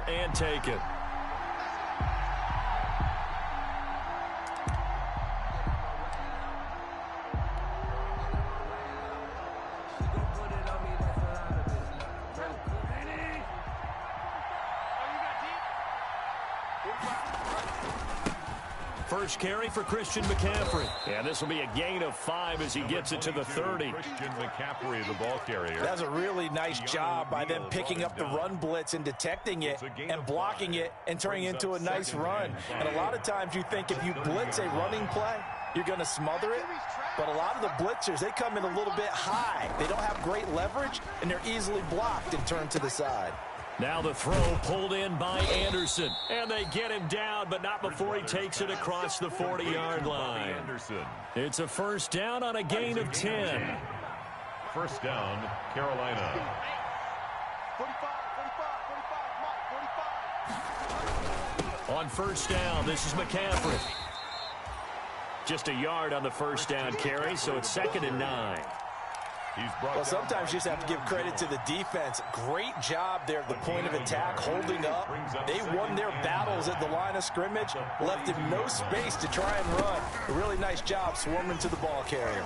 And take it. First carry for Christian McCaffrey. And this will be a gain of 5 as he gets it to the 30. Christian McCaffrey, the ball carrier. That's a really nice job by them picking up the run blitz and detecting it and blocking it and turning it into a nice run. And a lot of times you think if you blitz a running play, you're going to smother it. But a lot of the blitzers, they come in a little bit high. They don't have great leverage, and they're easily blocked and turned to the side. Now the throw pulled in by Anderson. And they get him down, but not before he takes it across the 40-yard line. It's a first down on a gain of 10. First down, Carolina. On first down, this is McCaffrey. Just a yard on the first down carry, so it's 2nd and 9. Well, sometimes you just have to give credit to the defense. Great job there at the point of attack, holding up. They won their battles at the line of scrimmage, left him no space to try and run. A really nice job swarming to the ball carrier.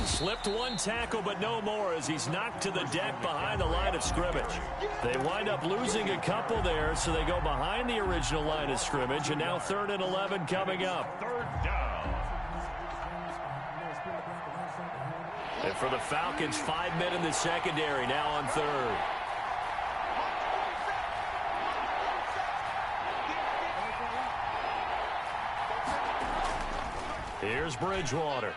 Slipped one tackle, but no more as he's knocked to the deck behind the line of scrimmage. They wind up losing a couple there, so they go behind the original line of scrimmage, and now 3rd and 11 coming up. Third down. And for the Falcons, 5 men in the secondary, now on 3rd. Here's Bridgewater.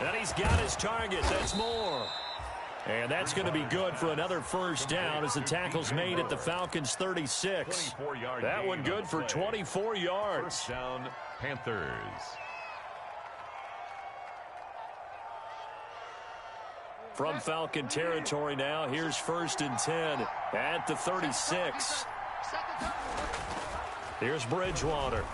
And he's got his target. That's more. And that's going to be good for another first down as the tackle's made at the Falcons' 36. That one good for 24 yards. First down, Panthers. From Falcon territory now, here's 1st and 10 at the 36. Here's Bridgewater.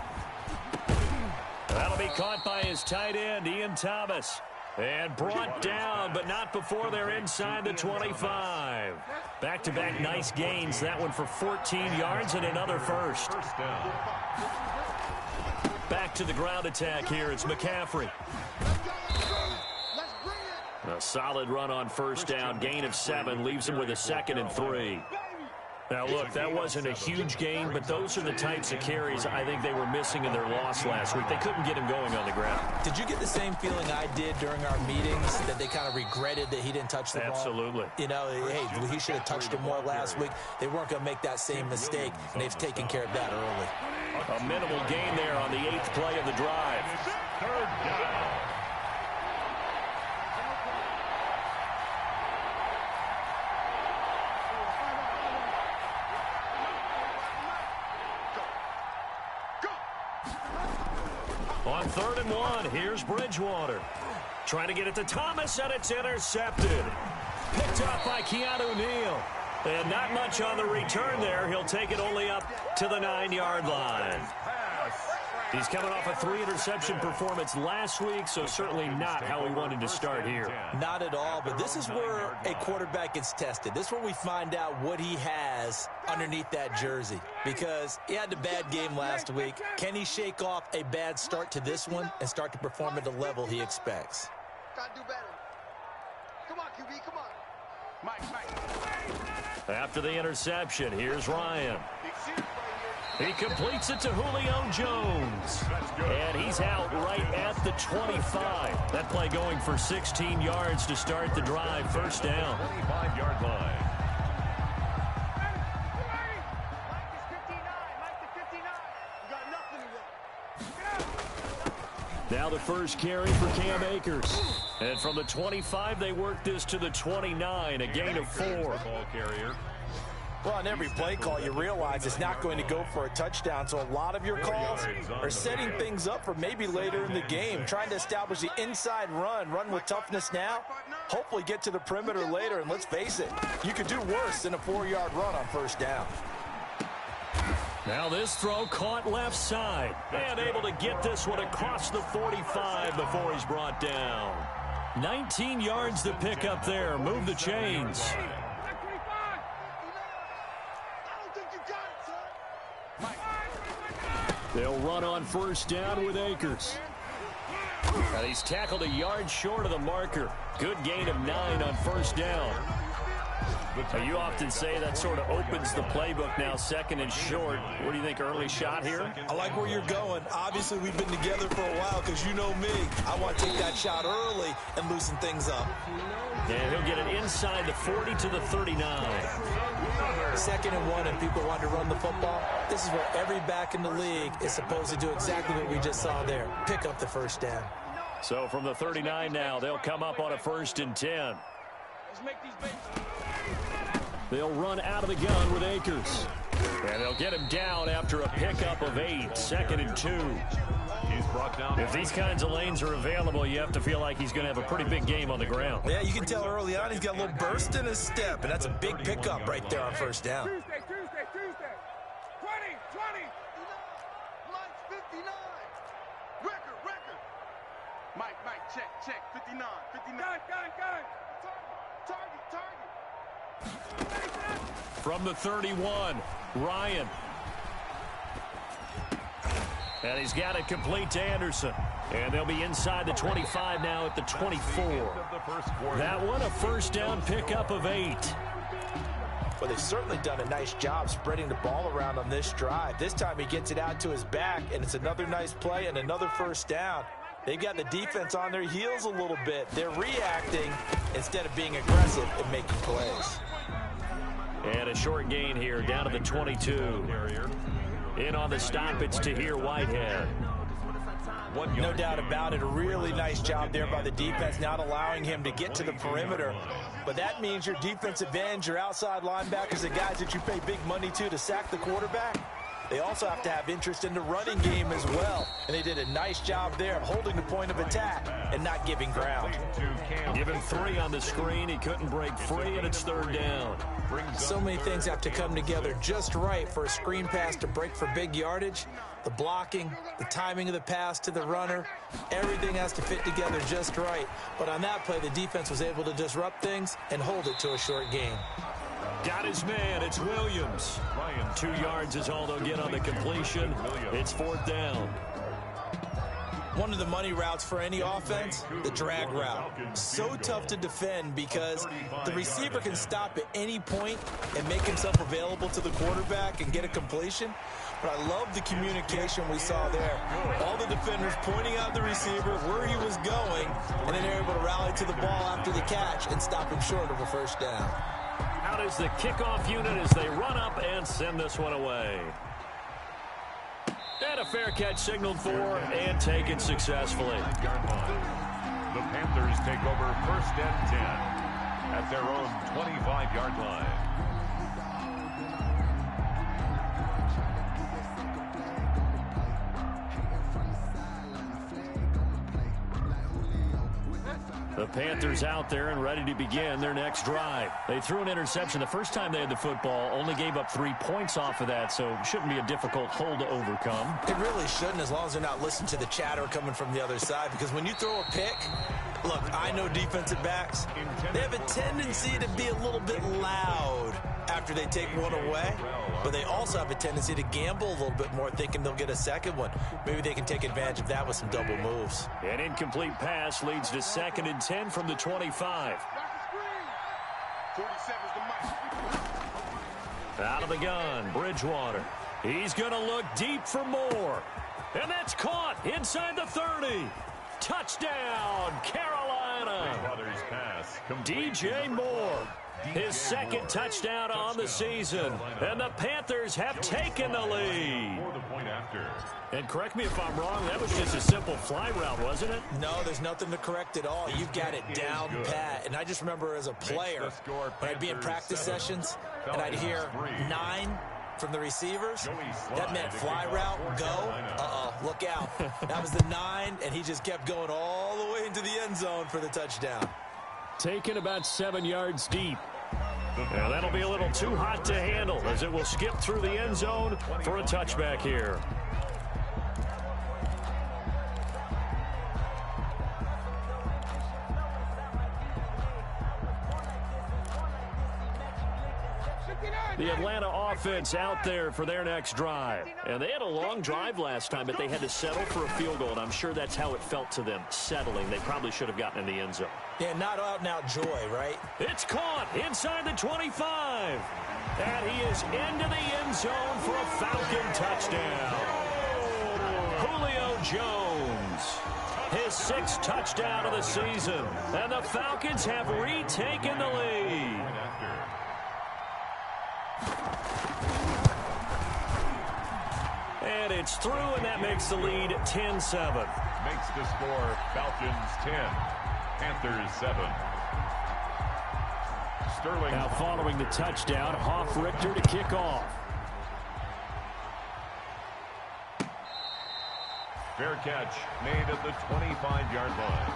That'll be caught by his tight end, Ian Thomas. And brought down, but not before they're inside the 25. Back-to-back nice gains. That one for 14 yards and another first. First down. Back to the ground attack here. It's McCaffrey. A solid run on first down. Gain of 7 leaves him with a 2nd and 3. Now, look, that wasn't a huge gain, but those are the types of carries I think they were missing in their loss last week. They couldn't get him going on the ground. Did you get the same feeling I did during our meetings, that they kind of regretted that he didn't touch the ball? Absolutely. You know, hey, he should have touched it more last week. They weren't going to make that same mistake, and they've taken care of that early. A minimal gain there on the 8th play of the drive. Third down. On 3rd and 1, here's Bridgewater. Trying to get it to Thomas, and it's intercepted. Picked up by Keanu Neal. And not much on the return there. He'll take it only up to the 9-yard line. He's coming off a 3-interception performance last week, so certainly not how he wanted to start here. Not at all, but this is where a quarterback gets tested. This is where we find out what he has underneath that jersey, because he had a bad game last week. Can he shake off a bad start to this one and start to perform at the level he expects? Gotta do better. Come on, QB, come on. Mike. After the interception, here's Ryan. He completes it to Julio Jones. And he's out right at the 25. That play going for 16 yards to start the drive. First down. 25-yard line. Now the first carry for Cam Akers. And from the 25, they work this to the 29, a gain of 4. Ball carrier. Well, on every play call, you realize it's not going to go for a touchdown. So a lot of your calls are setting things up for maybe later in the game, trying to establish the inside run with toughness now, hopefully get to the perimeter later. And let's face it, you could do worse than a 4-yard run on first down. Now this throw caught left side. And able to get this one across the 45 before he's brought down. 19 yards to pick up there. Move the chains. They'll run on first down with Akers. And he's tackled a yard short of the marker. Good gain of 9 on first down. You often say that sort of opens the playbook now, second and short. What do you think, early shot here? I like where you're going. Obviously, we've been together for a while because you know me. I want to take that shot early and loosen things up. And he'll get it inside the 40 to the 39. 2nd and 1 and people want to run the football. This is where every back in the league is supposed to do exactly what we just saw there. Pick up the first down. So from the 39 now, they'll come up on a 1st and 10. They'll run out of the gun with Akers. And they'll get him down after a pickup of 8, 2nd and 2. He's brought down. If these kinds of lanes are available, you have to feel like he's going to have a pretty big game on the ground. Yeah, you can tell early on he's got a little burst in his step, and that's a big pickup right there on first down. Tuesday. 20. Mike's 59. Record. Mike, check. 59. Gun. Target. From the 31, Ryan. And he's got it complete to Anderson. And they'll be inside the 25 now at the 24. That one, a first down pickup of 8. Well, they've certainly done a nice job spreading the ball around on this drive. This time he gets it out to his back, and it's another nice play and another first down. They've got the defense on their heels a little bit. They're reacting instead of being aggressive and making plays. And a short gain here down to the 22. In on the stop, it's Tahir Whitehead. No doubt about it. A really nice job there by the defense, not allowing him to get to the perimeter. But that means your defensive ends, your outside linebackers, the guys that you pay big money to sack the quarterback, they also have to have interest in the running game as well. And they did a nice job there of holding the point of attack and not giving ground. Give him 3 on the screen. He couldn't break free, and it's 3rd down. So many things have to come together just right for a screen pass to break for big yardage. The blocking, the timing of the pass to the runner, everything has to fit together just right. But on that play, the defense was able to disrupt things and hold it to a short gain. Got his man. It's Williams. 2 yards is all they'll get on the completion. It's 4th down. One of the money routes for any offense, the drag route. So tough to defend because the receiver can stop at any point and make himself available to the quarterback and get a completion. But I love the communication we saw there. All the defenders pointing out the receiver where he was going, and then they're able to rally to the ball after the catch and stop him short of a first down. Out is the kickoff unit as they run up and send this one away. And a fair catch signaled for and taken successfully. The Panthers take over 1st and 10 at their own 25-yard line. The Panthers out there and ready to begin their next drive. They threw an interception the first time they had the football, only gave up 3 points off of that, so it shouldn't be a difficult hole to overcome. It really shouldn't, as long as they're not listening to the chatter coming from the other side, because when you throw a pick, look, I know defensive backs, they have a tendency to be a little bit loud after they take one away, but they also have a tendency to gamble a little bit more, thinking they'll get a second one. Maybe they can take advantage of that with some double moves. An incomplete pass leads to 2nd and 10 from the 25. Out of the gun, Bridgewater. He's going to look deep for more. And that's caught inside the 30. Touchdown, Carolina. DJ Moore. His 2nd touchdown on the season. And the Panthers have taken the lead. And correct me if I'm wrong, that was just a simple fly route, wasn't it? No, there's nothing to correct at all. You've got it down pat. And I just remember as a player, when I'd be in practice sessions, and I'd hear 9 from the receivers, that meant fly route, go, look out. That was the 9, and he just kept going all the way into the end zone for the touchdown. Taken about 7 yards deep. Now that'll be a little too hot to handle as it will skip through the end zone for a touchback here. The Atlanta offense out there for their next drive. And they had a long drive last time, but they had to settle for a field goal, and I'm sure that's how it felt to them, settling. They probably should have gotten in the end zone. Yeah, not out-and-out joy, right? It's caught inside the 25. And he is into the end zone for a Falcon touchdown. Julio Jones, his 6th touchdown of the season. And the Falcons have retaken the lead. And it's through, and that makes the lead 10-7. Makes the score Falcons 10, Panthers 7. Sterling. Now following the touchdown, Richter to kick off. Fair catch made at the 25-yard line.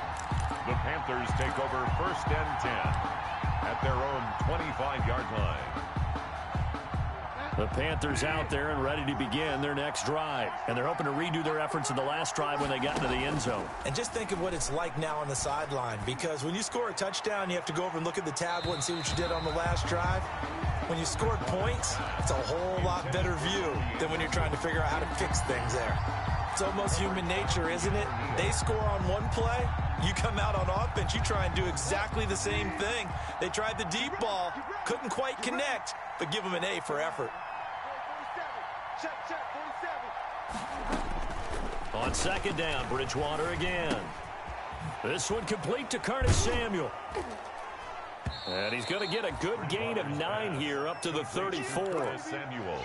The Panthers take over 1st and 10 at their own 25-yard line. The Panthers out there and ready to begin their next drive. And they're hoping to redo their efforts in the last drive when they got into the end zone. And just think of what it's like now on the sideline, because when you score a touchdown, you have to go over and look at the tablet and see what you did on the last drive. When you scored points, it's a whole lot better view than when you're trying to figure out how to fix things there. It's almost human nature, isn't it? They score on one play, you come out on offense, you try and do exactly the same thing. They tried the deep ball, couldn't quite connect, but give them an A for effort. Check, 47. On 2nd down, Bridgewater again. This one complete to Curtis Samuel. And he's going to get a good gain of 9 here up to the 34. Samuel.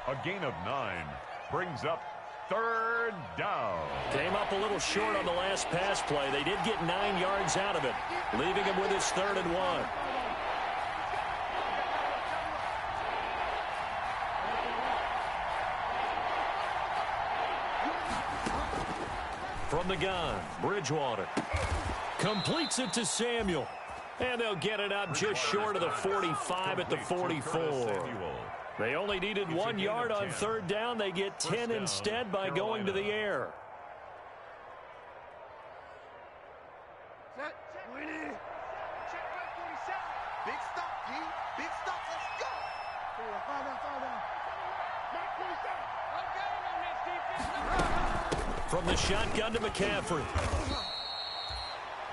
A gain of 9 brings up 3rd down. Came up a little short on the last pass play. They did get 9 yards out of it, leaving him with his 3rd and 1. From the gun, Bridgewater completes it to Samuel. And they'll get it up just short of the 45 at the 44. They only needed 1 yard on 3rd down. They get 10 instead by going to the air. Set. Winnie. Check back 47. Big stop, G. Big stop. Let's go. Fall down. Mark 47. From the shotgun to McCaffrey.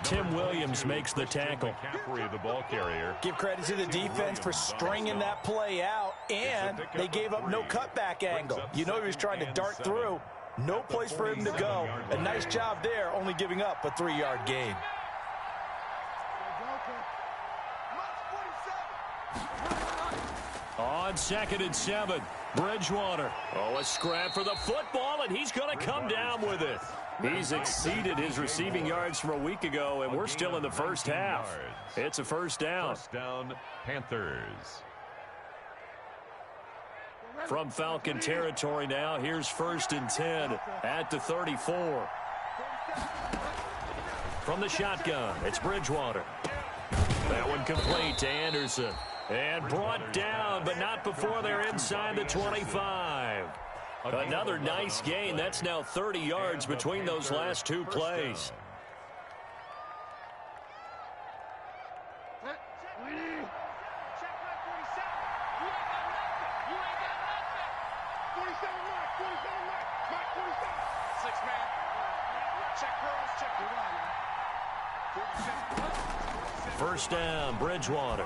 Tim Williams makes the tackle. McCaffrey, the ball carrier. Give credit to the defense for stringing that play out, and they gave up no cutback angle. You know he was trying to dart through. No place for him to go. A nice job there, only giving up a 3-yard gain. On 2nd and 7, Bridgewater. Oh, a scrap for the football, and he's going to come down with it. He's exceeded his receiving yards from a week ago, and we're still in the first half. It's a 1st down. 1st down, Panthers. From Falcon territory now, here's 1st and 10 at the 34. From the shotgun, it's Bridgewater. That one complete to Anderson. And brought down, but not before they're inside the 25. Another nice gain. That's now 30 yards between those last 2 plays. First down, Bridgewater.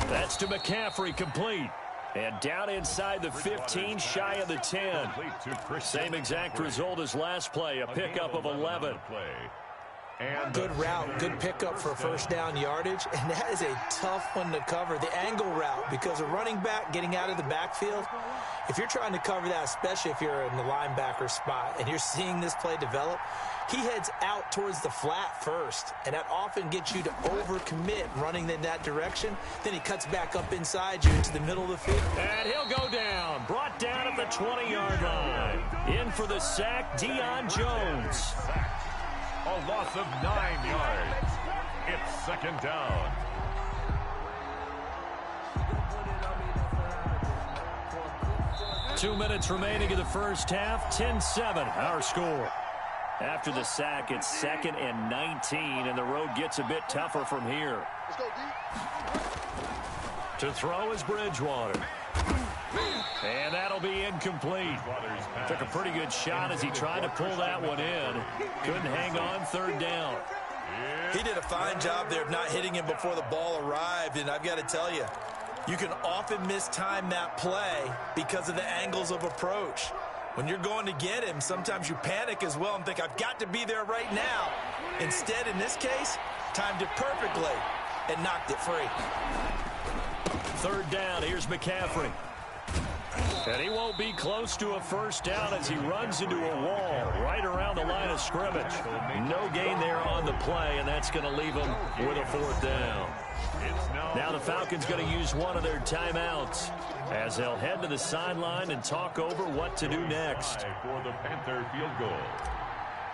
That's to McCaffrey, complete. And down inside the 15, shy of the 10. Same exact result as last play, a pickup of 11. Good route, good pickup for 1st down yardage, and that is a tough one to cover, the angle route, because a running back getting out of the backfield, if you're trying to cover that, especially if you're in the linebacker spot and you're seeing this play develop, he heads out towards the flat first, and that often gets you to overcommit running in that direction. Then he cuts back up inside you into the middle of the field. And he'll go down, brought down at the 20-yard line. In for the sack, Deion Jones. A loss of 9 yards. It's 2nd down. Two minutes remaining in the first half. 10-7, our score. After the sack, it's 2nd and 19, and the road gets a bit tougher from here. Let's go, D. To throw is Bridgewater. And that'll be incomplete. Took a pretty good shot as he tried to pull that one in. Couldn't hang on third down. He did a fine job there of not hitting him before the ball arrived, and I've got to tell you, you can often mistime that play because of the angles of approach. When you're going to get him, sometimes you panic as well and think, I've got to be there right now. Instead, in this case, timed it perfectly and knocked it free. Third down, here's McCaffrey. And he won't be close to a first down as he runs into a wall right around the line of scrimmage. No gain there on the play, and that's going to leave him with a fourth down. Now the Falcons going to use one of their timeouts as they'll head to the sideline and talk over what to do next. For the Panther field goal,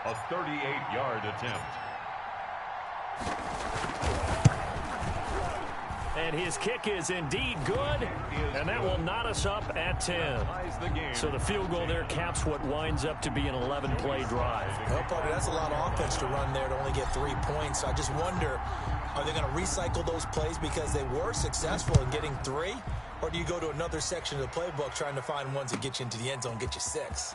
a 38-yard attempt. And his kick is indeed good, and that will knot us up at 10. So the field goal there caps what winds up to be an 11-play drive. Well, partner, that's a lot of offense to run there to only get 3 points. So I just wonder, are they going to recycle those plays because they were successful in getting 3? Or do you go to another section of the playbook trying to find ones that get you into the end zone, get you 6?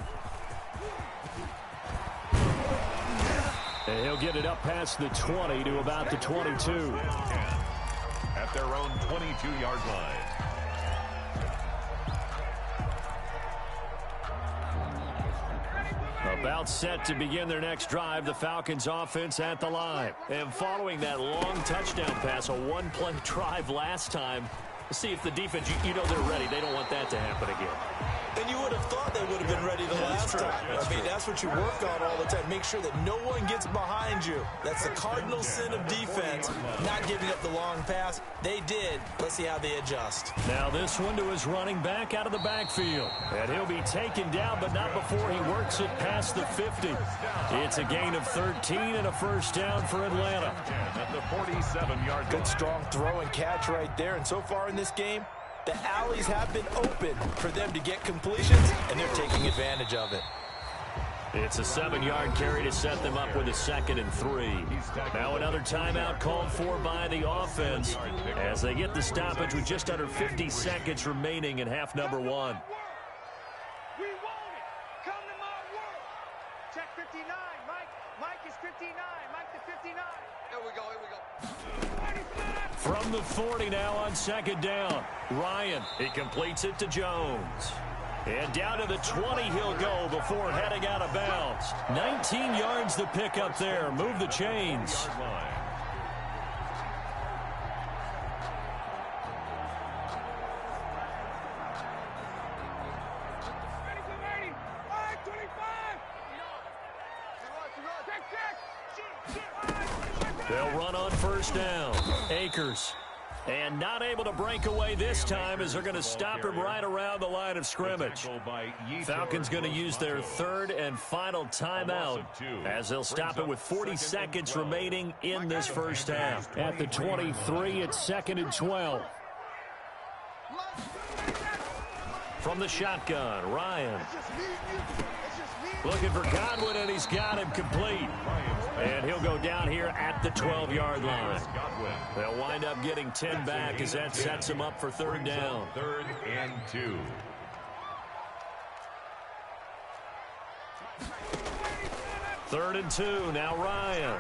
And he'll get it up past the 20 to about the 22. At their own 22-yard line. About set to begin their next drive, the Falcons offense at the line. And following that long touchdown pass, a one-play drive last time, see if the defense, you know they're ready. They don't want that to happen again. And you would have thought they would have been ready the last time. I mean, that's what you work on all the time. Make sure that no one gets behind you. That's the cardinal sin of defense, not giving up the long pass. They did. Let's see how they adjust. Now this one to his running back out of the backfield. And he'll be taken down, but not before he works it past the 50. It's a gain of 13 and a first down for Atlanta. At the 47-yard line. Good strong throw and catch right there. And so far in this game, the alleys have been open for them to get completions, and they're taking advantage of it. It's a 7-yard carry to set them up with a 2nd and 3. Now another timeout called for by the offense as they get the stoppage with just under 50 seconds remaining in half number 1. We want it. Come to my world. Check 59. Mike is 59. Mike to 59. Here we go. From the 40 now on 2nd down. Ryan, he completes it to Jones. And down to the 20 he'll go before heading out of bounds. 19 yards the pick up there. Move the chains. They'll run on first down. Akers. And not able to break away this time as they're going to stop him right around the line of scrimmage. Falcons going to use their 3rd and final timeout as they'll stop it with 40 seconds remaining in this first half. At the 23, it's 2nd and 12. From the shotgun, Ryan. Looking for Godwin, and he's got him complete. And he'll go down here at the 12-yard line. They'll wind up getting 10 back as that sets him up for 3rd down. 3rd and 2. Third and 2, now Ryan.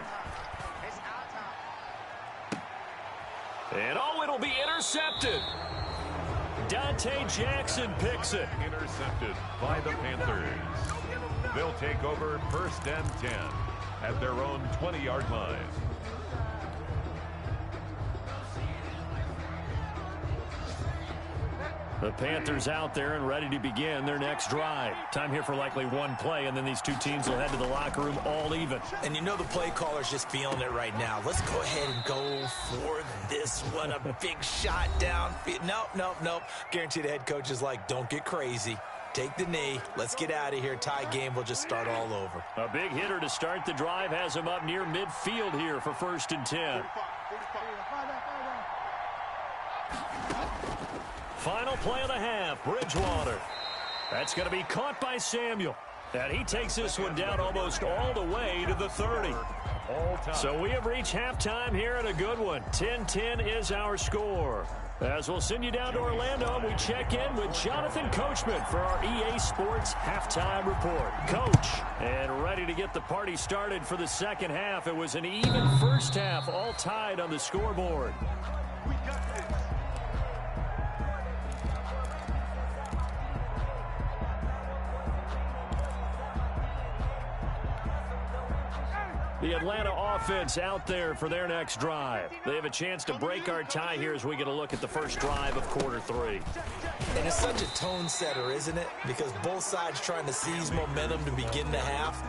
And it'll be intercepted. Dante Jackson picks it. Intercepted by the Panthers. They'll take over 1st and 10 at their own 20-yard line. The Panthers out there and ready to begin their next drive. Time here for likely one play, and then these two teams will head to the locker room all even. And you know the play caller's just feeling it right now. Let's go ahead and go for this one. A big shot down. Nope. Guarantee the head coach is like, don't get crazy. Take the knee. Let's get out of here. Tie game will just start all over. A big hitter to start the drive has him up near midfield here for 1st and 10. Final play of the half, Bridgewater. That's going to be caught by Samuel. And he takes this one down almost all the way to the 30. all time. So we have reached halftime here at a good one. 10-10 is our score. As we'll send you down to Orlando, and we check in with Jonathan Coachman for our EA Sports Halftime Report. Coach, and ready to get the party started for the second half. It was an even first half, all tied on the scoreboard. We got this. The Atlanta offense out there for their next drive. They have a chance to break our tie here as we get a look at the first drive of quarter three. And it's such a tone setter, isn't it? Because both sides trying to seize momentum to begin the half.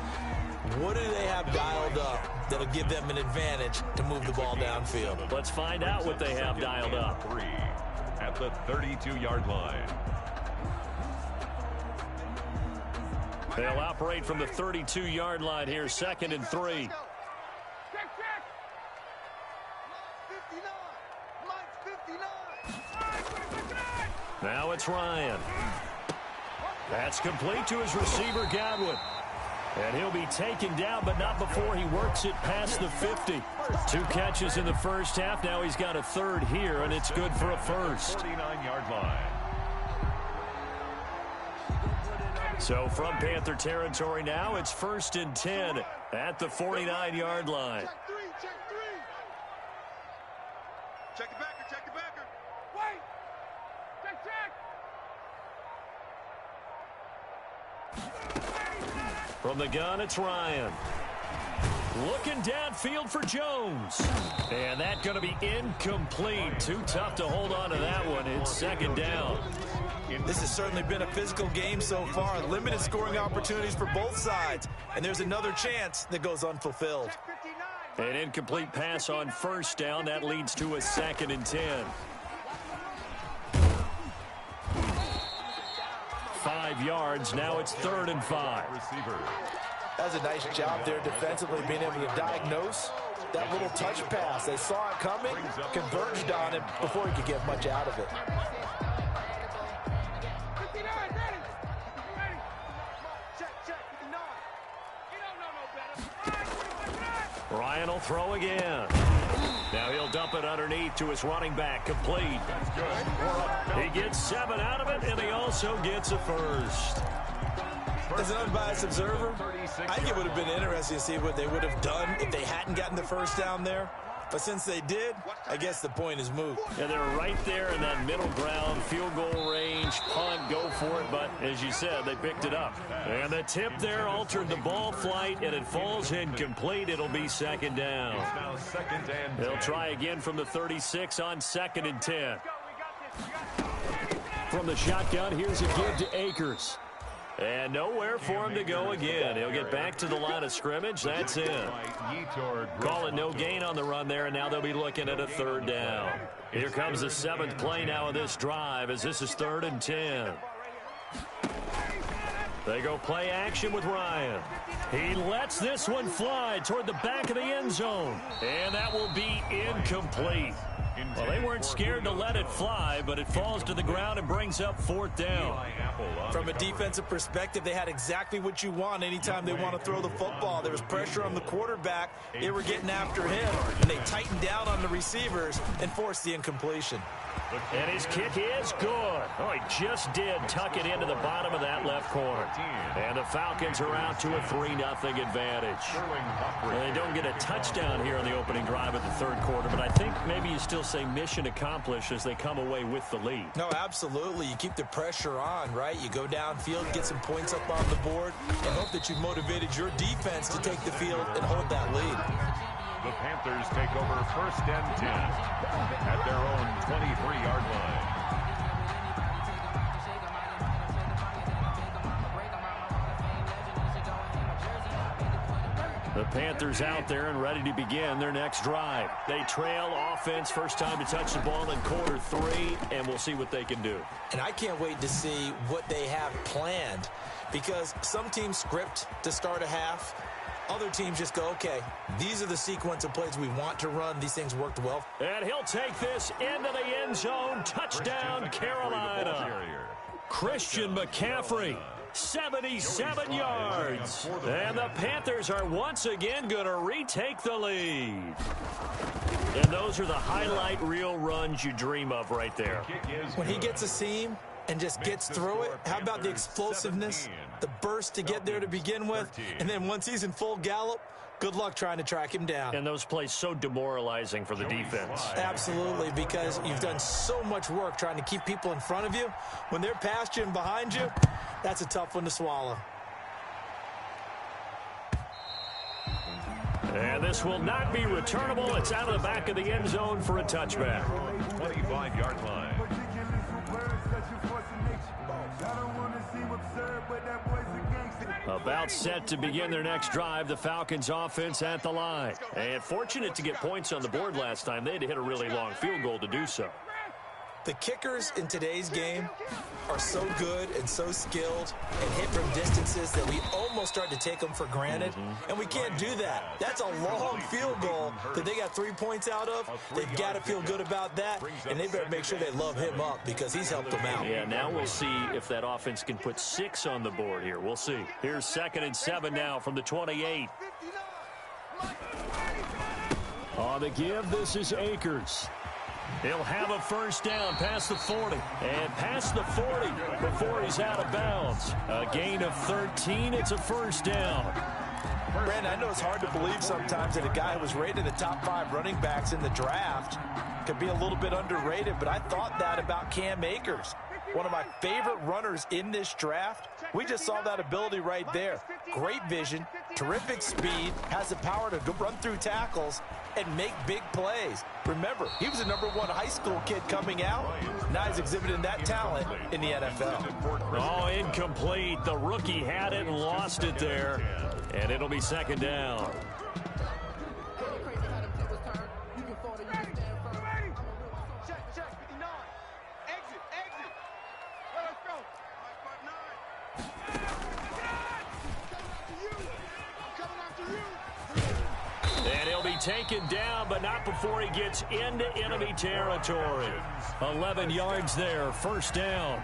What do they have dialed up that'll give them an advantage to move the ball downfield? Let's find out what they have dialed up. 3 at the 32-yard line. They'll operate from the 32-yard line here, 2nd and 3. Check. Mine's 59. Now it's Ryan. That's complete to his receiver, Godwin. And he'll be taken down, but not before he works it past the 50. 2 catches in the first half. Now he's got a third here, and it's good for a first. 49-yard line. So from Panther territory now, it's 1st and 10 at the 49-yard line. Check three. Check it backer. Wait. Check. From the gun, it's Ryan. Looking downfield for Jones. And that's going to be incomplete. Too tough to hold on to that one. It's 2nd down. This has certainly been a physical game so far. Limited scoring opportunities for both sides. And there's another chance that goes unfulfilled. An incomplete pass on 1st down. That leads to a 2nd and 10. 5 yards. Now it's 3rd and 5. Receiver. That's a nice job there defensively, being able to diagnose that little touch pass. They saw it coming, converged on it before he could get much out of it. Ryan will throw again. Now he'll dump it underneath to his running back, complete. He gets 7 out of it, and he also gets a first. As an unbiased observer, I think it would have been interesting to see what they would have done if they hadn't gotten the first down there. But since they did, I guess the point is moot. Yeah, they're right there in that middle ground, field goal range, punt, go for it. But as you said, they picked it up. And the tip there altered the ball flight, and it falls incomplete. It'll be 2nd down. Now 2nd and 10. They'll try again from the 36 on 2nd and 10. From the shotgun, here's a give to Akers. And nowhere for him to go again. He'll get back to the line of scrimmage. That's it. Call it no gain on the run there, and now they'll be looking at a 3rd down. Here comes the 7th play now of this drive as this is 3rd and 10. They go play action with Ryan. He lets this one fly toward the back of the end zone. And that will be incomplete. Well, they weren't scared to let it fly, but it falls to the ground and brings up 4th down. From a defensive perspective, they had exactly what you want anytime they want to throw the football. There was pressure on the quarterback. They were getting after him, and they tightened down on the receivers and forced the incompletion. And his kick is good. Oh, he just did tuck it into the bottom of that left corner. And the Falcons are out to a 3-0 advantage. And they don't get a touchdown here in the opening drive of the 3rd quarter, but I think maybe you still say mission accomplished as they come away with the lead. No, absolutely. You keep the pressure on, right? You go downfield, get some points up on the board, and hope that you've motivated your defense to take the field and hold that lead. The Panthers take over 1st and 10 at their own 23-yard line. The Panthers out there and ready to begin their next drive. They trail offense, first time to touch the ball in quarter 3, and we'll see what they can do. And I can't wait to see what they have planned, because some teams script to start a half. Other teams just go, okay, these are the sequence of plays we want to run. These things worked well. And he'll take this into the end zone. Touchdown, Carolina. Christian McCaffrey 77 yards. And the Panthers are once again going to retake the lead. And those are the highlight reel runs you dream of right there. When he gets a seam and just gets through it, how about the explosiveness, the burst to get there to begin with, and then once he's in full gallop, good luck trying to track him down. And those plays so demoralizing for the defense. Absolutely, because you've done so much work trying to keep people in front of you. When they're past you and behind you, that's a tough one to swallow. And this will not be returnable. It's out of the back of the end zone for a touchback. 25-yard line. About set to begin their next drive, the Falcons offense at the line. And fortunate to get points on the board last time. They had to hit a really long field goal to do so. The kickers in today's game are so good and so skilled and hit from distances that we almost start to take them for granted. And we can't do that. That's a long field goal that they got 3 points out of. They've got to feel good about that, and they better make sure they love him up because he's helped them out. Yeah, now we'll see if that offense can put 6 on the board here. We'll see. Here's 2nd and 7 now from the 28. On the give, this is Akers. He'll have a first down past the 40. And past the 40 before he's out of bounds. A gain of 13. It's a first down. Brandon, I know it's hard to believe sometimes that a guy who was rated in the top 5 running backs in the draft could be a little bit underrated, but I thought that about Cam Akers. One of my favorite runners in this draft. We just saw that ability right there. Great vision, terrific speed, has the power to run through tackles and make big plays. Remember, he was a #1 high school kid coming out. Now he's exhibiting that talent in the NFL. Oh, incomplete. The rookie had it and lost it there. And it'll be 2nd down. And he'll be taken down, but not before he gets into enemy territory. 11 yards there, first down.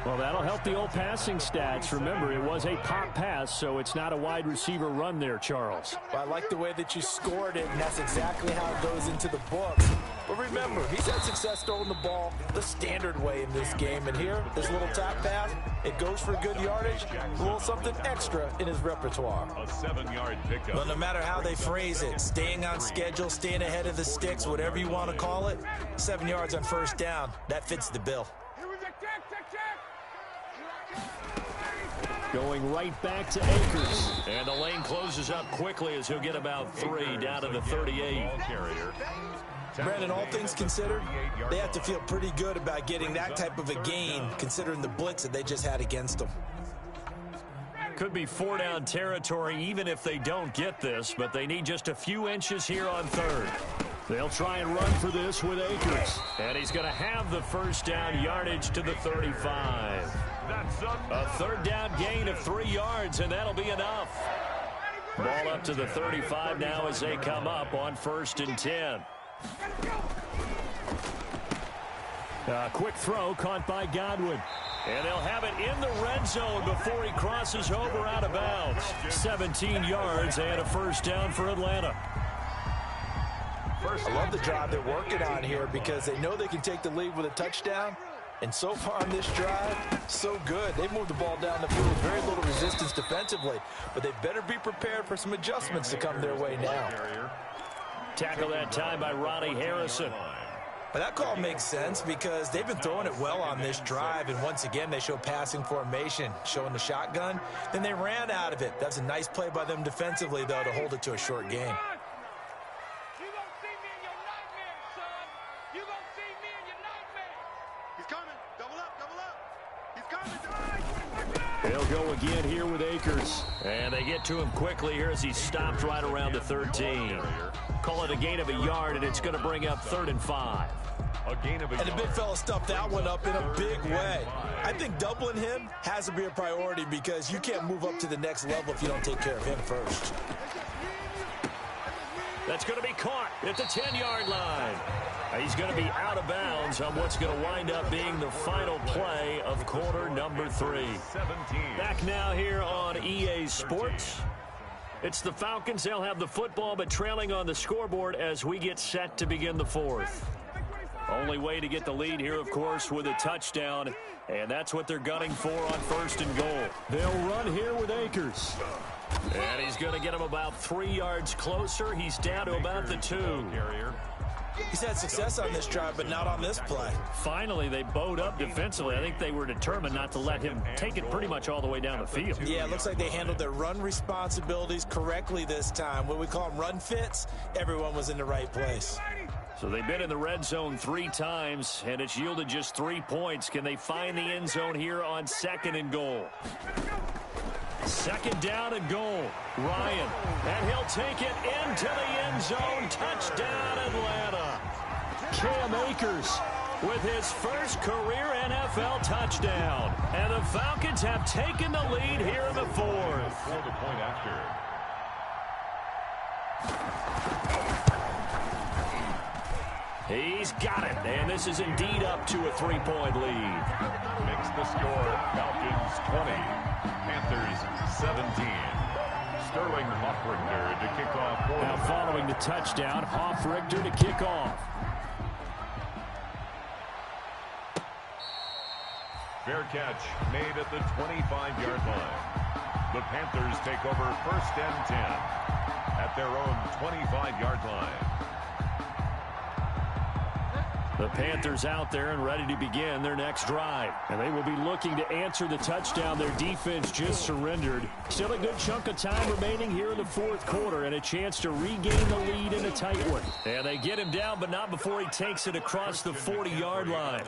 Well, that'll help the old passing stats. Remember, it was a pop pass, so it's not a wide receiver run there, Charles. Well, I like the way that you scored it, and that's exactly how it goes into the books. But remember, he's had success throwing the ball the standard way in this game. And here, this little top pass, it goes for good yardage, a little something extra in his repertoire. A 7-yard pickup. But no matter how they phrase it, staying on schedule, staying ahead of the sticks, whatever you want to call it, 7 yards on first down, that fits the bill. Going right back to Akers. And the lane closes up quickly as he'll get about 3 down to the 38. Brandon, all things considered, they have to feel pretty good about getting that type of a gain considering the blitz that they just had against them. Could be 4-down territory even if they don't get this, but they need just a few inches here on 3rd. They'll try and run for this with Akers. And he's going to have the first down yardage to the 35. A 3rd down gain of 3 yards, and that'll be enough. Ball up to the 35 now as they come up on 1st and 10. A quick throw caught by Godwin. And they'll have it in the red zone before he crosses over out of bounds. 17 yards and a first down for Atlanta. I love the drive they're working on here because they know they can take the lead with a touchdown. And so far on this drive, so good. They moved the ball down the field with very little resistance defensively. But they better be prepared for some adjustments to come their way now. Tackle that time by Ronnie Harrison. But that call makes sense because they've been throwing it well on this drive. And once again, they show passing formation, showing the shotgun. Then they ran out of it. That's a nice play by them defensively, though, to hold it to a short game. They'll go again here with Akers. And they get to him quickly here as he stopped right around the 13. Call it a gain of a yard, and it's going to bring up 3rd and 5. And the big fella stuffed that one up in a big way. I think doubling him has to be a priority because you can't move up to the next level if you don't take care of him first. That's going to be caught at the 10-yard line. He's going to be out of bounds on what's going to wind up being the final play of quarter number 3. Back now here on EA Sports. It's the Falcons. They'll have the football, but trailing on the scoreboard as we get set to begin the 4th. Only way to get the lead here, of course, with a touchdown, and that's what they're gunning for on 1st and goal. They'll run here with Akers. And he's going to get him about 3 yards closer. He's down to about the 2. He's had success on this drive, but not on this play. Finally, they bowed up defensively. I think they were determined not to let him take it pretty much all the way down the field. Yeah, it looks like they handled their run responsibilities correctly this time. What we call them run fits, everyone was in the right place. So they've been in the red zone 3 times, and it's yielded just 3 points. Can they find the end zone here on 2nd and goal? 2nd down and goal. Ryan, and he'll take it into the end zone. Touchdown, Atlanta. Cam Akers with his first career NFL touchdown. And the Falcons have taken the lead here in the 4th. For the point after. He's got it, and this is indeed up to a 3-point lead. Makes the score Falcons 20, Panthers 17. Sterling Hoffrichter to kick off. Now following the touchdown, Hoffrichter to kick off. Fair catch made at the 25-yard line. The Panthers take over 1st and 10 at their own 25-yard line. The Panthers out there and ready to begin their next drive. And they will be looking to answer the touchdown their defense just surrendered. Still a good chunk of time remaining here in the 4th quarter and a chance to regain the lead in a tight one. And they get him down, but not before he takes it across the 40-yard line.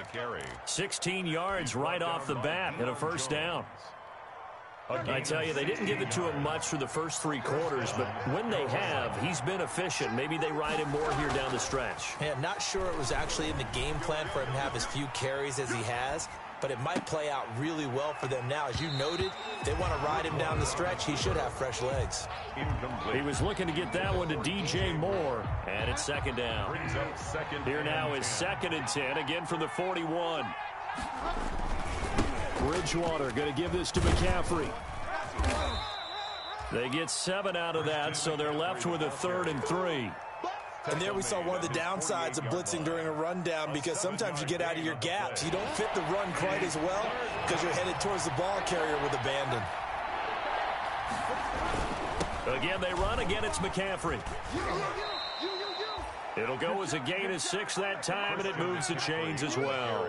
16 yards right off the bat and a 1st down. I tell you, they didn't give it to him much for the first 3 quarters, but when they have, he's been efficient. Maybe they ride him more here down the stretch. Yeah, not sure it was actually in the game plan for him to have as few carries as he has, but it might play out really well for them now. As you noted, they want to ride him down the stretch. He should have fresh legs. He was looking to get that one to DJ Moore, and it's 2nd down. Here now is 2nd and 10, again from the 41. Bridgewater going to give this to McCaffrey. They get 7 out of that, so they're left with a 3rd and 3. And there we saw one of the downsides of blitzing during a rundown, because sometimes you get out of your gaps. You don't fit the run quite as well because you're headed towards the ball carrier with abandon. Again, they run. Again, it's McCaffrey. It'll go as a gain of 6 that time, and it moves the chains as well.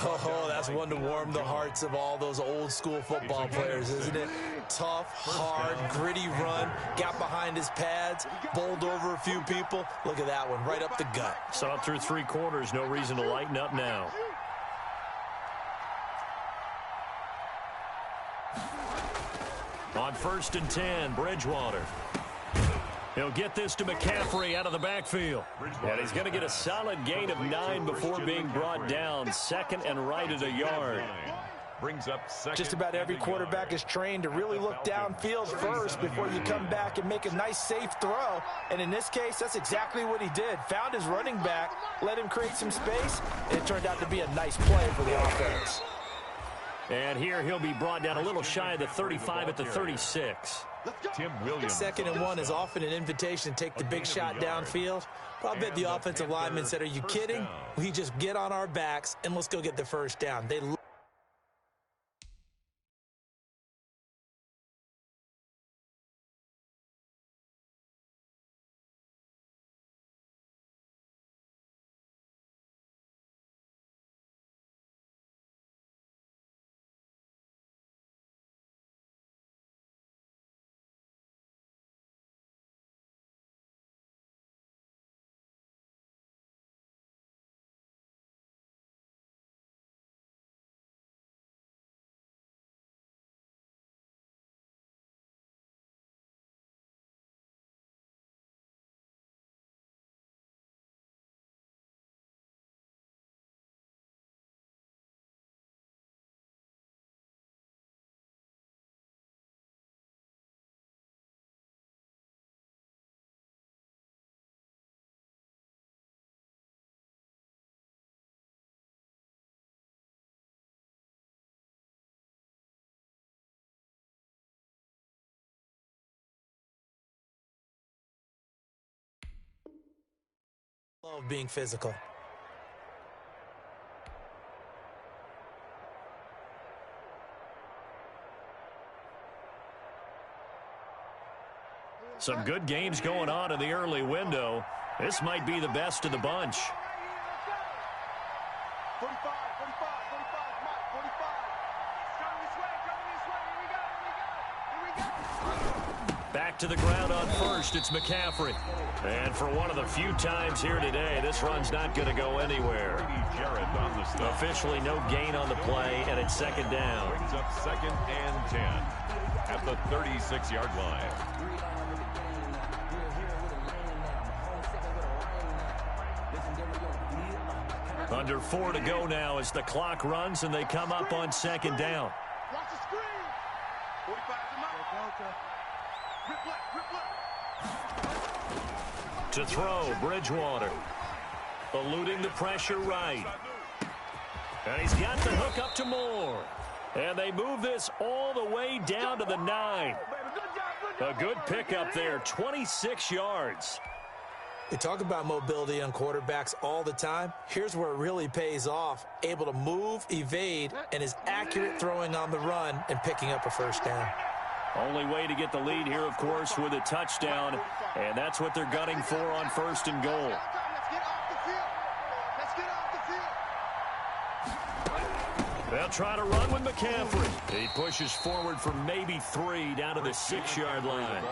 Oh, that's one to warm the hearts of all those old school football players, isn't it? Tough, hard, gritty run, got behind his pads, bowled over a few people. Look at that one, right up the gut. Saw through 3 quarters, no reason to lighten up now. On 1st and 10, Bridgewater. He'll get this to McCaffrey out of the backfield. And he's going to get a solid gain of 9 before being brought down. 2nd and right at a yard. Brings up 2nd. Just about every quarterback is trained to really look downfield first before you come back and make a nice, safe throw. And in this case, that's exactly what he did. Found his running back, let him create some space, and it turned out to be a nice play for the offense. And here he'll be brought down a little shy of the 35 at the 36. Tim Williams. 2nd and 1 is often an invitation to take the big shot downfield. But I bet the offensive lineman said, are you kidding? We just get on our backs and let's go get the 1st down. They love being physical. Some good games going on in the early window. This might be the best of the bunch. 45, 45, 45, Mike, 45. Coming this way, here we go. Back to the ground on first, it's McCaffrey. And for one of the few times here today, this run's not going to go anywhere. Officially no gain on the play, and it's second down. Brings up 2nd and 10 at the 36-yard line. Under 4 to go now as the clock runs and they come up on second down. Watch the screen. 45 is a To throw, Bridgewater. Eluding the pressure right. And he's got the hook up to Moore. And they move this all the way down to the 9. A good pickup there, 26 yards. They talk about mobility on quarterbacks all the time. Here's where it really pays off. Able to move, evade, and is accurate throwing on the run and picking up a first down. Only way to get the lead here, of course, with a touchdown. And that's what they're gunning for on first and goal. Let's get off the field. Let's get off the field. They'll try to run with McCaffrey. He pushes forward for maybe 3 down to the 6-yard line.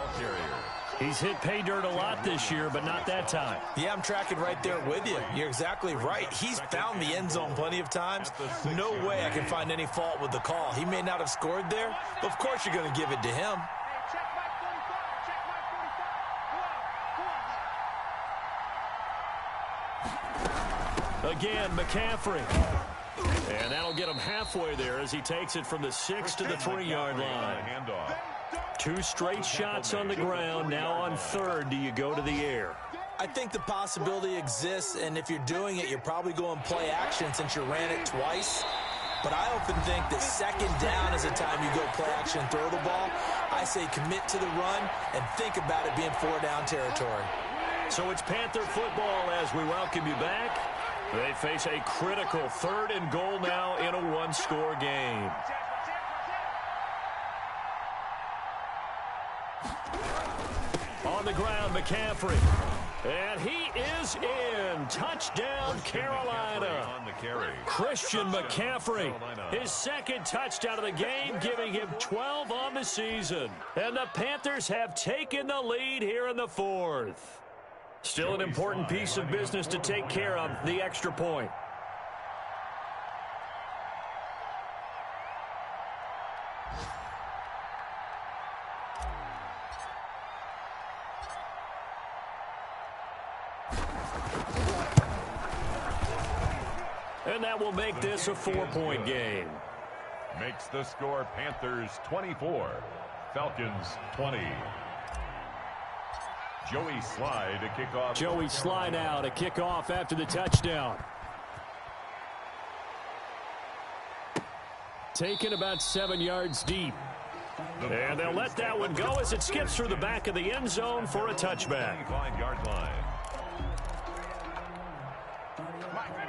He's hit pay dirt a lot this year, but not that time. Yeah, I'm tracking right there with you. You're exactly right. He's found the end zone plenty of times. No way I can find any fault with the call. He may not have scored there, but of course you're going to give it to him. Hey, check Mike 45. Check Mike 45. Again, McCaffrey. And that'll get him halfway there as he takes it from the 6 to the 3-yard line. 2 straight shots on the ground. Now on third, do you go to the air? I think the possibility exists, and if you're doing it, you're probably going play action since you ran it twice. But I often think that second down is the time you go play action and throw the ball. I say commit to the run and think about it being 4-down territory. So it's Panther football as we welcome you back. They face a critical 3rd and goal now in a 1-score game. On the ground, McCaffrey. And he is in. Touchdown, Carolina. Christian McCaffrey, his 2nd touchdown of the game, giving him 12 on the season. And the Panthers have taken the lead here in the 4th. Still an important piece of business to take care of, the extra point. And that will make this a 4-point game. Makes the score Panthers 24, Falcons 20. Joey Slye to kick off. Joey Slye now to kick off after the touchdown. Taken about 7 yards deep. And they'll let that one go as it skips through the back of the end zone for a touchback. 25-yard line.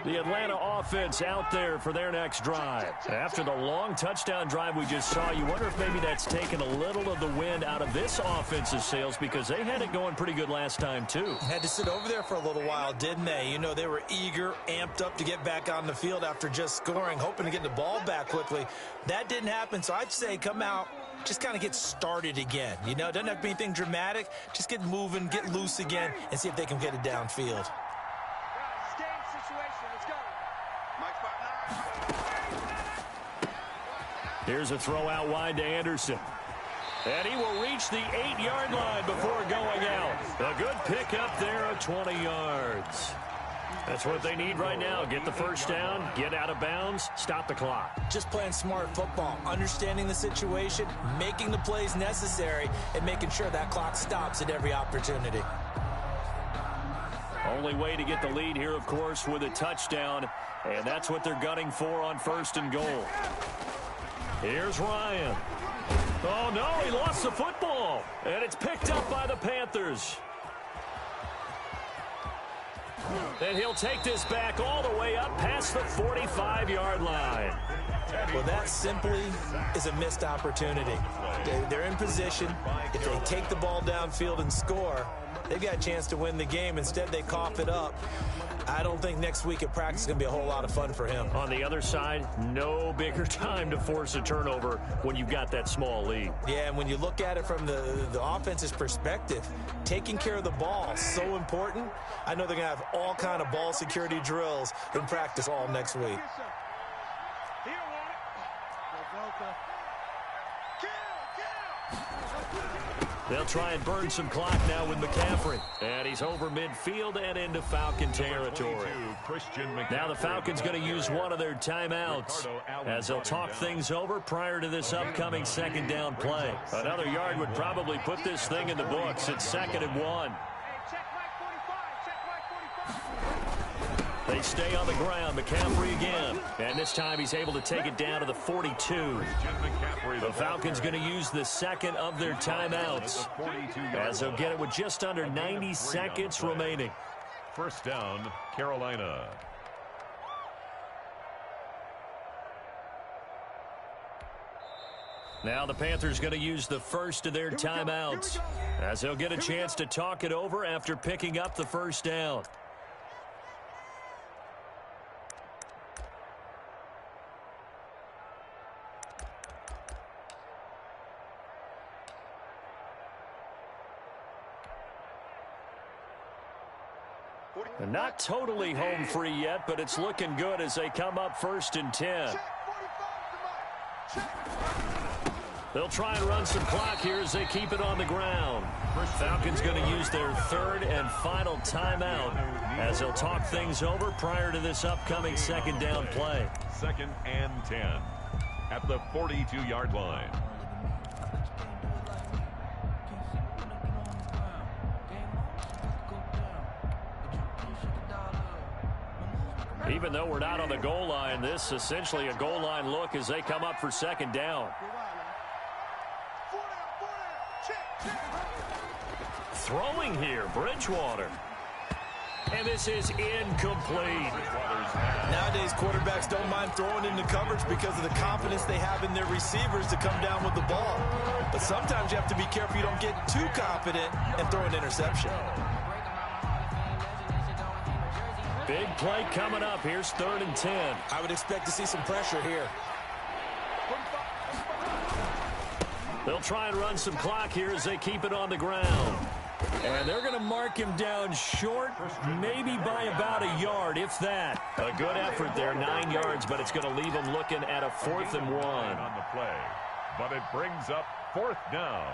The Atlanta offense out there for their next drive. After the long touchdown drive we just saw, you wonder if maybe that's taken a little of the wind out of this offense's sails because they had it going pretty good last time too. Had to sit over there for a little while, didn't they? You know, they were eager, amped up to get back on the field after just scoring, hoping to get the ball back quickly. That didn't happen, so I'd say come out, just kind of get started again. You know, it doesn't have to be anything dramatic. Just get moving, get loose again, and see if they can get it downfield. Here's a throw out wide to Anderson. And he will reach the 8-yard line before going out. A good pickup there of 20 yards. That's what they need right now. Get the first down, get out of bounds, stop the clock. Just playing smart football, understanding the situation, making the plays necessary, and making sure that clock stops at every opportunity. Only way to get the lead here, of course, with a touchdown. And that's what they're gunning for on first and goal. Here's Ryan. Oh, no, he lost the football. And it's picked up by the Panthers. And he'll take this back all the way up past the 45-yard line. Well, that simply is a missed opportunity. They're in position. If they take the ball downfield and score, they've got a chance to win the game. Instead, they cough it up. I don't think next week at practice is going to be a whole lot of fun for him. On the other side, no bigger time to force a turnover when you've got that small lead. Yeah, and when you look at it from the offense's perspective, taking care of the ball is so important. I know they're going to have all kind of ball security drills in practice all next week. They'll try and burn some clock now with McCaffrey. And he's over midfield and into Falcon territory. Now the Falcons going to use one of their timeouts as they'll talk things over prior to this upcoming second down play. Another yard would probably put this thing in the books. It's 2nd and 1. They stay on the ground. McCaffrey again. And this time he's able to take it down to the 42. The Falcons going to use the second of their timeouts as they'll get it with just under 90 seconds remaining. First down, Carolina. Now the Panthers going to use the first of their timeouts as they'll get a chance to talk it over after picking up the first down. And not totally home free yet, but it's looking good as they come up 1st and 10. They'll try and run some clock here as they keep it on the ground. Falcons going to use their 3rd and final timeout as they'll talk things over prior to this upcoming second down play. 2nd and 10 at the 42-yard line. Even though we're not on the goal line, this is essentially a goal line look as they come up for second down. Throwing here, Bridgewater. And this is incomplete. Nowadays, quarterbacks don't mind throwing into coverage because of the confidence they have in their receivers to come down with the ball. But sometimes you have to be careful you don't get too confident and throw an interception. Big play coming up. Here's 3rd and 10. I would expect to see some pressure here. They'll try and run some clock here as they keep it on the ground. And they're going to mark him down short, maybe by about a yard, if that. A good effort there, 9 yards, but it's going to leave him looking at a 4th and 1. On the play, but it brings up 4th down.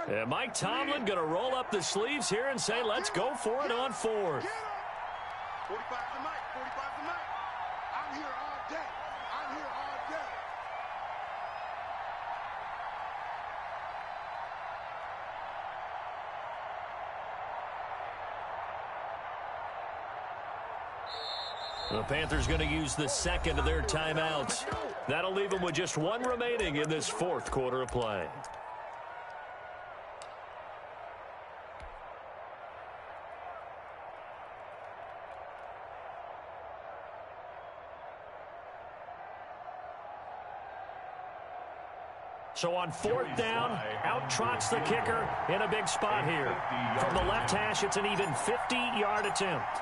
And Mike Tomlin going to roll up the sleeves here and say, let's go for it on 4th. 45 to Mike, 45 to Mike. I'm here all day. I'm here all day. The Panthers going to use the second of their timeouts. That'll leave them with just 1 remaining in this 4th quarter of play. So on 4th down, out trots the kicker in a big spot here. From the left hash, it's an even 50-yard attempt.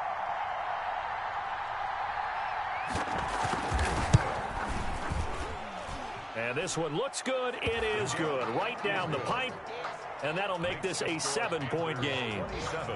And this one looks good. It is good. Right down the pipe. And that'll make this a 7-point game.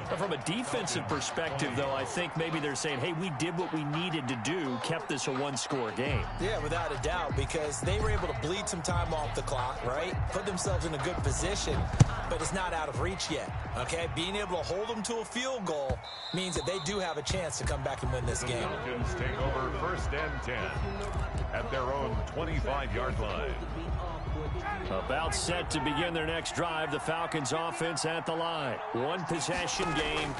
But from a defensive perspective, though, I think maybe they're saying, hey, we did what we needed to do, kept this a 1-score game. Yeah, without a doubt, because they were able to bleed some time off the clock, right? Put themselves in a good position, but it's not out of reach yet, okay? Being able to hold them to a field goal means that they do have a chance to come back and win this game. The Falcons take over 1st and 10 at their own 25-yard line. About set to begin their next drive, the Falcons offense at the line. 1 possession game.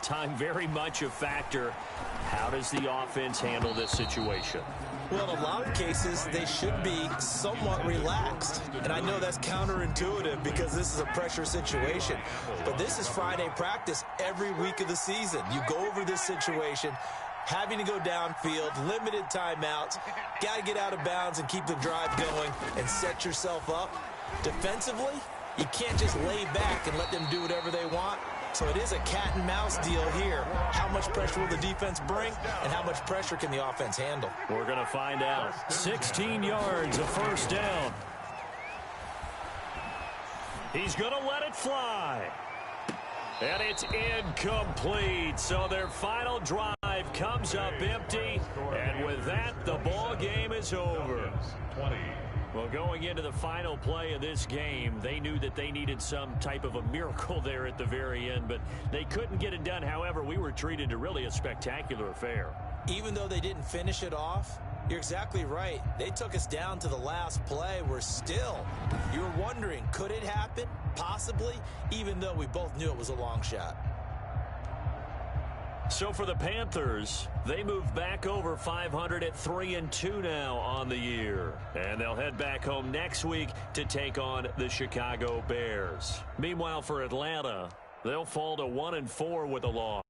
Time very much a factor. How does the offense handle this situation? Well, in a lot of cases, they should be somewhat relaxed. And I know that's counterintuitive because this is a pressure situation. But this is Friday practice every week of the season. You go over this situation, having to go downfield, limited timeouts, got to get out of bounds and keep the drive going and set yourself up. Defensively, you can't just lay back and let them do whatever they want. So it is a cat and mouse deal here. How much pressure will the defense bring, and how much pressure can the offense handle? We're going to find out. 16 yards, a first down. He's going to let it fly. And it's incomplete. So their final drive comes up empty. And with that, the ball game is over. Well, going into the final play of this game, they knew that they needed some type of a miracle there at the very end, but they couldn't get it done. However, we were treated to really a spectacular affair. Even though they didn't finish it off, you're exactly right. They took us down to the last play. We're still, you were wondering, could it happen? Possibly, even though we both knew it was a long shot. So for the Panthers, they move back over 500 at 3-2 now on the year. And they'll head back home next week to take on the Chicago Bears. Meanwhile, for Atlanta, they'll fall to 1-4 with a loss.